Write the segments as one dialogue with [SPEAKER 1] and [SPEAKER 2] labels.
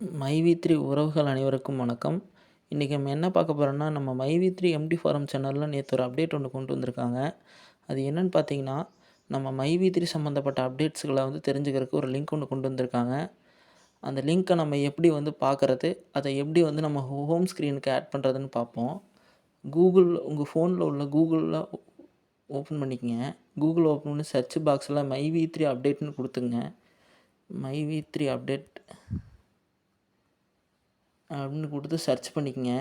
[SPEAKER 1] மைவி3 உறவுகள் அனைவருக்கும் வணக்கம். இன்றைக்கி நம்ம என்ன பார்க்க போகிறோம்னா, நம்ம மைவி3 எம்டி ஃபாரம் சேனலில் நேற்று ஒரு அப்டேட் ஒன்று கொண்டு வந்திருக்காங்க. அது என்னன்னு பார்த்தீங்கன்னா, நம்ம மைவி3 சம்மந்தப்பட்ட அப்டேட்ஸுகளை தெரிஞ்சுக்கிறதுக்கு ஒரு லிங்க் ஒன்று கொண்டு வந்திருக்காங்க. அந்த லிங்க்கை நம்ம எப்படி பார்க்குறது, அதை எப்படி நம்ம ஹோம் ஸ்க்ரீனுக்கு ஆட் பண்ணுறதுன்னு பார்ப்போம். உங்கள் ஃபோனில் உள்ள கூகுளில் ஓப்பன் பண்ணிக்கங்க. கூகுள் ஓப்பன் பண்ணி சர்ச் பாக்ஸில் மைவி3 அப்டேட்னு கொடுத்துங்க. மைவி3 அப்டேட் அப்படின்னு கொடுத்து சர்ச் பண்ணிக்கங்க.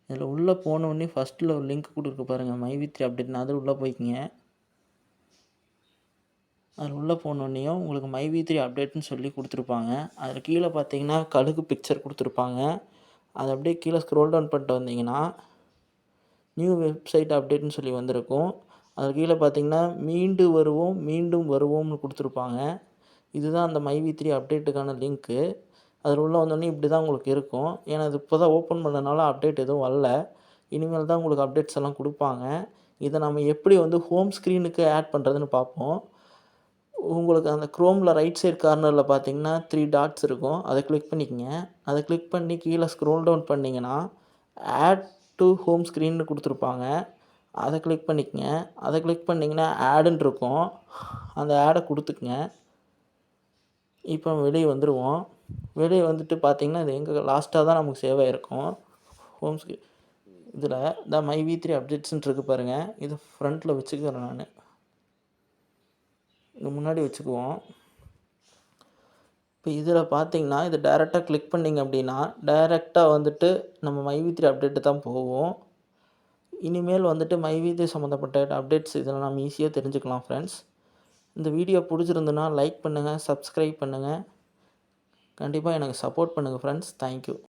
[SPEAKER 1] இதில் உள்ளே போனோடனே ஃபஸ்ட்டில் ஒரு லிங்க் கொடுக்க பாருங்கள், மைவி3 அப்டேட்னு. அதில் உள்ளே போய்க்கிங்க. அதில் உள்ளே போனோடனேயும் உங்களுக்கு மைவி3 அப்டேட்னு சொல்லி கொடுத்துருப்பாங்க. அதில் கீழே பார்த்தீங்கன்னா கழுகு பிக்சர் கொடுத்துருப்பாங்க. அதை அப்படியே கீழே ஸ்க்ரோல் டவுன் பண்ணிட்டு வந்தீங்கன்னா நியூ வெப்சைட் அப்டேட்னு சொல்லி வந்திருக்கும். அதில் கீழே பார்த்தீங்கன்னா மீண்டும் வருவோம்னு கொடுத்துருப்பாங்க. இதுதான் அந்த மைவி3 அப்டேட்டுக்கான லிங்க்கு. அதில் உள்ள வந்தோடனே இப்படி தான் உங்களுக்கு இருக்கும். ஏன்னா இது இப்போ தான் ஓப்பன் பண்ணனால அப்டேட் எதுவும் வரல. இனிமேல் தான் உங்களுக்கு அப்டேட்ஸ் எல்லாம் கொடுப்பாங்க. இதை நம்ம எப்படி ஹோம் ஸ்க்ரீனுக்கு ஆட் பண்ணுறதுன்னு பார்ப்போம். உங்களுக்கு அந்த க்ரோமில் ரைட் சைட் கார்னரில் பார்த்தீங்கன்னா 3 டாட்ஸ் இருக்கும். அதை கிளிக் பண்ணிக்கங்க. அதை கிளிக் பண்ணி கீழே ஸ்க்ரோல் டவுன் பண்ணிங்கன்னா ஆட் டு ஹோம் ஸ்க்ரீன்னு கொடுத்துருப்பாங்க. அதை கிளிக் பண்ணிக்கங்க. அதை கிளிக் பண்ணிங்கன்னா ஆடுன்னு இருக்கும். அந்த ஆடை கொடுத்துக்குங்க. இப்போ வெளியே வந்துடுவோம். வெளியே வந்துட்டு பார்த்தீங்கன்னா இது எங்கே லாஸ்ட்டாக தான் நமக்கு சேவ் ஆகிருக்கும். ஹோம் ஸ்க்ரீன் இதில் இந்த மைவி3 அப்டேட்ஸ்ன்னு இருக்குது பாருங்கள். இது ஃப்ரண்ட்டில் வச்சுக்கிறேன் நான். இது முன்னாடி வச்சுக்குவோம். இப்போ இதில் பார்த்தீங்கன்னா இது டைரெக்டாக கிளிக் பண்ணிங்க அப்படின்னா டைரெக்டாக நம்ம மைவி3 அப்டேட்டு தான் போவோம். இனிமேல் மைவி3 சம்மந்தப்பட்ட அப்டேட்ஸ் இதில் நம்ம ஈஸியாக தெரிஞ்சுக்கலாம் ஃப்ரெண்ட்ஸ். இந்த வீடியோ பிடிச்சிருந்துன்னா லைக் பண்ணுங்கள், சப்ஸ்கிரைப் பண்ணுங்கள். கண்டிப்பாக எனக்கு சப்போர்ட் பண்ணுங்கள் ஃப்ரெண்ட்ஸ். தேங்க்யூ.